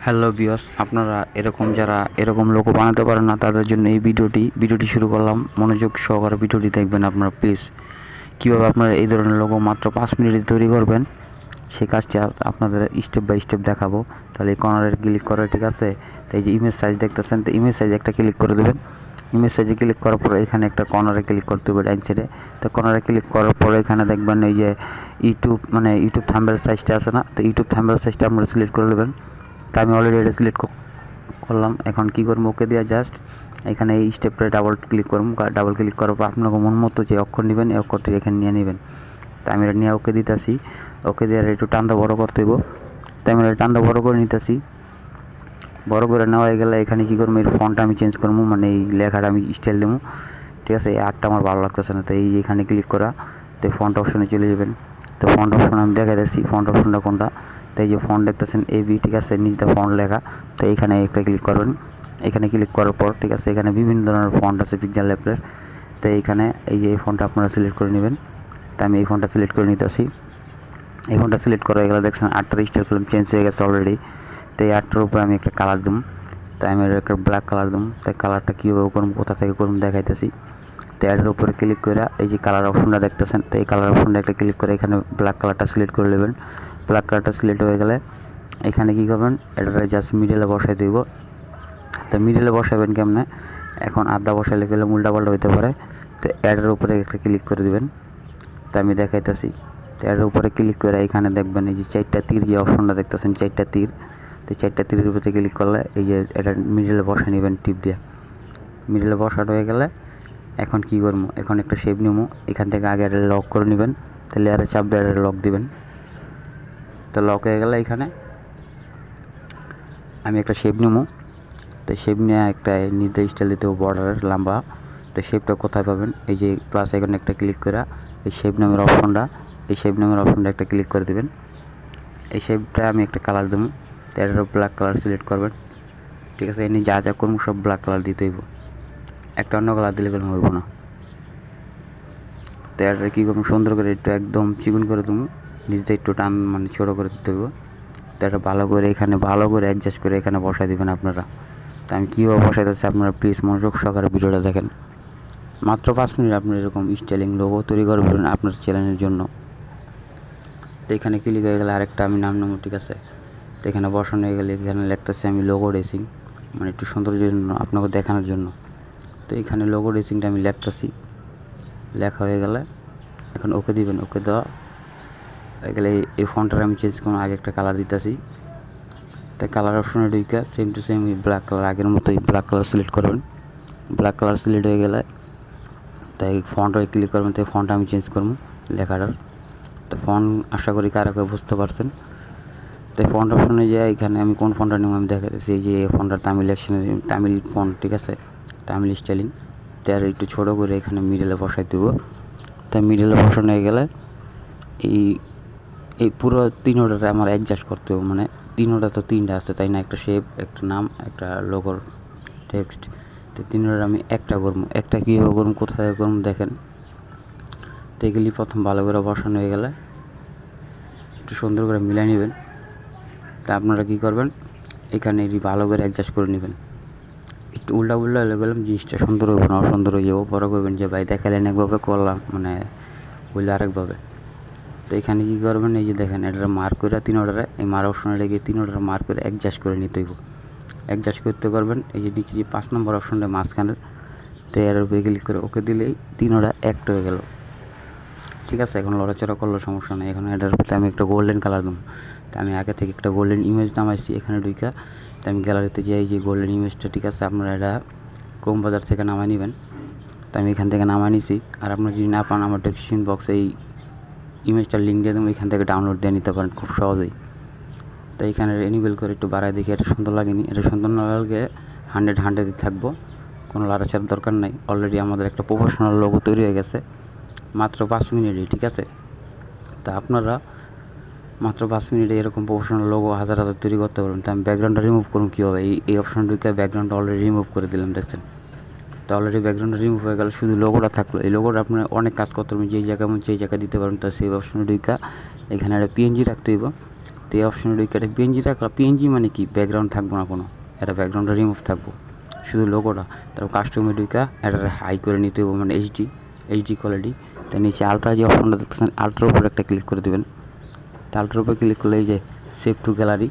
Hello viewers, আপনারা যারা এরকম লোগো বানাতে পারেন না তাদের জন্য এই ভিডিওটি শুরু করলাম। মনোযোগ সহকারে ভিডিওটি দেখবেন আপনারা প্লিজ। কীভাবে আপনারা এই ধরনের লোগো মাত্র 5 মিনিটে তৈরি করবেন সেই কাজটি আপনাদের স্টেপ বাই স্টেপ দেখাবো। তাহলে এই কর্নারে ক্লিক করে, ঠিক আছে। তো এই যে ইমেজ সাইজ দেখতেছেন, তো ইমেজ সাইজ একটা ক্লিক করে দেবেন। ইমেজ সাইজে ক্লিক করার পরে এখানে একটা কর্নারে ক্লিক করতে হবে ডাইন সাইডে। তো কর্নারে ক্লিক করার পরে এখানে দেখবেন এই যে ইউটিউব থাম্বনেল সাইজটা আছে না, তো ইউটিউব থাম্বনেল সাইজটা আপনারা সিলেক্ট করে নেবেন। তো আমি অলরেডি এটা সিলেক্ট করলাম। এখন কী করবো, ওকে দিয়ে জাস্ট এখানে এই স্টেপটা ডাবল ক্লিক করবো। ডাবল ক্লিক করার পর আপনাকে মন মতো যে অক্ষর নেবেন এই অক্ষরটি এখানে নিয়ে নেবেন। তো আমি এটা নিয়ে ওকে দিতেছি। ওকে দিয়ে একটু টান্দা বড়ো করতে হইব। তো আমি এটা টান্দা বড়ো করে নিতেছি। বড়ো করে নেওয়া হয়ে গেলে এখানে কী করবো, এর ফন্টটা আমি চেঞ্জ করবো, মানে এই লেখাটা আমি স্টাইল দেবো, ঠিক আছে। এই আর্টটা আমার ভালো লাগতেছে না, তো এই এখানে ক্লিক করা। তো ফন্ট অপশনে চলে যাবেন। তো ফন্ট অপশন আমি দেখাইতেছি ফন্ট অপশনটা কোনটা। তো এই যে ফন্ট দেখতেছেন এবি, ঠিক আছে, নিচটা ফন্ট লেখা। তো এইখানে একটা ক্লিক করবেন। এখানে ক্লিক করার পর, ঠিক আছে, এখানে বিভিন্ন ধরনের ফন্ট আছে পিকচার ল্যাপের। তো এইখানে এই যে এই ফন্টটা আপনারা সিলেক্ট করে নেবেন। তো আমি এই ফন্টটা সিলেক্ট করে নিতেছি। এই ফোনটা সিলেক্ট করা গেলে দেখছেন আটটার স্টাইল ফিল্ম চেঞ্জ হয়ে গেছে অলরেডি। তো এই আটটার উপরে আমি একটা কালার দিম। তাই আমি একটা ব্ল্যাক কালার দিম। তাই কালারটা কীভাবে করুন, কোথা থেকে করুন দেখাইতেছি। তো অ্যাডের উপরে ক্লিক করে এই যে কালার অপশনটা দেখতেছেন, তো এই কালার অপশনটা একটা ক্লিক করে এখানে ব্ল্যাক কালারটা সিলেক্ট করে নেবেন। ব্ল্যাক কালারটা সিলেক্ট হয়ে গেলে এখানে কী করবেন, এটা জাস্ট মিডলে বসাই দিব। তো মিডলে বসাবেন কেমনে, এখন আদা বসাইলে গেলে উল্টাপাল্টা হইতে পারে। তো অ্যাডের উপরে একটা ক্লিক করে দিবেন। তো আমি দেখাইতেছি। তো এর উপরে ক্লিক করে এখানে দেখবেন এই যে 4টা তীর, যে অপশনটা দেখতেছেন 4টা তীর। তো 4টা তীরের উপরে ক্লিক করলে এই যে এটা মিডলে বসা নেবেন টিপ দিয়ে। মিডলে বসানো হয়ে গেলে এখন কী করবো, এখন একটা শেপ নেবো। এখান থেকে আগে এটা লক করে নেবেন। তো লেয়ারে চাপ দিয়ে এটা লক দিবেন। তো লক হয়ে গেলে এখানে আমি একটা শেপ নেবো। তো শেপ নিয়ে একটা নির্দিষ্ট স্টাইল দিতে হবে বর্ডারের লম্বা। তো শেপটা কোথায় পাবেন, এই যে প্লাস এখানে একটা ক্লিক করে এই শেপ নামের অপশনটা একটা ক্লিক করে দেবেন। এই শেপটা আমি একটা কালার দেবো। তো এটারও ব্ল্যাক কালার সিলেক্ট করবেন, ঠিক আছে। এনে যা যা করবো সব ব্ল্যাক কালার দিতে হইব, একটা অন্য কালার দিলে কোনো হইব না। তো এটা কী করবো, সুন্দর করে একটু একদম চিকন করে দেবো, নিজে একটু টান মানে ছোটো করে দিতে হইব। তো এটা ভালো করে এখানে অ্যাডজাস্ট করে এখানে বসাই দেবেন আপনারা। তো আমি কীভাবে বসাইতেছি আপনারা প্লিজ মনোযোগ সহকারে ভিডিওটা দেখেন। মাত্র 5 মিনিট আপনি এরকম স্টাইলিং লোগো তৈরি করবেন আপনার চ্যানেলের জন্য। তো এখানে ক্লিক হয়ে গেলে আরেকটা আমি নাম নেবো, ঠিক আছে। তো এখানে বসানো হয়ে গেলে এখানে লিখতেছি আমি লোগো রেসিং, মানে একটু সৌন্দর্যের জন্য আপনাকে দেখানোর জন্য। তো এখানে লোগো রেসিংটা আমি লিখতেছি। লেখা হয়ে গেলে এখন ওকে দিবেন। ওকে দেওয়া হয়ে গেলে এই ফন্টটা আমি চেঞ্জ করবো, আগে একটা কালার দিতেছি। তাই কালার অপশনে ঢুকে same to same black colour, আগের মতোই ব্ল্যাক কালার সিলেক্ট করবেন। ব্ল্যাক কালার সিলেক্ট হয়ে গেলে তাই ফন্টে ক্লিক করবেন। তাই ফন্টটা আমি চেঞ্জ করবো লেখাটার। তো ফন্ট আশা করি কারা কেউ বুঝতে পারছেন। তাই ফন্ট অপশনে যে এখানে আমি কোন ফন্টটা নেব আমি দেখাচ্ছি। এই যে এই ফন্টটা তামিল ফন্ট, ঠিক আছে, তামিল স্টাইলিং। তার একটু ছোটো করে এখানে মিডলে বসাই দেবো। তাই মিডলে বসানো হয়ে গেলে এই এই পুরো তিনোটাতে আমার অ্যাডজাস্ট করতে হবে, মানে তিনোটা তো তিনটা আছে তাই না, একটা শেপ, একটা নাম, একটা লোগোর টেক্সট। তো তিনোটার আমি একটা করবো। একটা কীভাবে করবো, কোথায় করবো দেখেন। তো এগুলি প্রথম ভালো করে বসানো হয়ে গেলে একটু সুন্দর করে মিলাই নেবেন। তা আপনারা কী করবেন, এখানে এটি ভালো করে অ্যাডজাস্ট করে নেবেন। একটু উল্টা হলে গেলাম জিনিসটা সুন্দর হইব না, অসুন্দর হয়ে যাবো। পরে করবেন যে ভাই দেখালেন একভাবে, করলাম মানে বললে আরেকভাবে। তো এখানে কী করবেন, এই যে দেখেন এটা মার্ক করে তিনোটারে, এই মার অপশনে লেগে তিনোটারে মার্ক করে অ্যাডজাস্ট করে নিতে হইব। অ্যাডজাস্ট করতে পারবেন এই যে নিচে যে 5 নম্বর অপশনটা মাঝখানের। তো এর উপরে ক্লিক করে ওকে দিলেই তিনোটা একটা হয়ে গেল, ঠিক আছে। এখন লড়াচড়া করলে সমস্যা নেই। এখন এটার প্রতি আমি একটা গোল্ডেন কালার দেবো। তো আমি আগে থেকে একটা গোল্ডেন ইমেজ নামাইছি এখানে ঢুকা। তো আমি গ্যালারিতে যাই, যে গোল্ডেন ইমেজটা, ঠিক আছে, আপনারা এটা ক্রোম বাজার থেকে নামাই নেবেন। তো আমি এখান থেকে নামাই নিছি। আর আপনারা যদি না পান আমার ডেসক্রিপশন বক্সে এই ইমেজটার লিঙ্ক দিয়ে দেবো, এখান থেকে ডাউনলোড দিয়ে নিতে পারেন খুব সহজেই। তো এখানে এনেবেল করে একটু বাড়ায় দেখি, এটা সুন্দর লাগেনি। এটা সুন্দর না লাগলে 100 থাকবো, কোনো লড়াচড়ার দরকার নাই। অলরেডি আমাদের একটা প্রফেশনাল লোগো তৈরি হয়ে গেছে মাত্র 5 মিনিটে, ঠিক আছে। তা আপনারা মাত্র 5 মিনিটে এরকম প্রফেশনাল লোগো হাজার তৈরি করতে পারবেন। তো আমি ব্যাকগ্রাউন্ডটা রিমুভ করুন কীভাবে, এই অপশন ঢুকে ব্যাকগ্রাউন্ডটা অলরেডি রিমুভ করে দিলাম, দেখছেন। তো অলরেডি ব্যাকগ্রাউন্ডটা রিমুভ হয়ে গেল, শুধু লোগোটা থাকলো। এই লোগোটা আপনার অনেক কাজ করতে পারবেন, যেই জায়গায় দিতে পারবেন। তো সেই অপশনে ঢুকা এখানে একটা পিএনজি রাখতে হইব। তো এই অপশনে ঢুকে এটা পিএনজি রাখলাম। পিএনজি মানে কি, ব্যাকগ্রাউন্ড থাকবো না কোনো, এটা ব্যাকগ্রাউন্ডটা রিমুভ থাকবো, শুধু লোগোটা। তারপর কাস্টমে ঢুকে এটা হাই করে নিতে হবে, মানে এইচডি কোয়ালিটি। তার নিচে আলট্রা যে অপশনটা দেখতেছেন, আলট্রার উপর একটা ক্লিক করে দেবেন। তো আলট্রার উপর ক্লিক করলে এই যে সেভ টু গ্যালারি,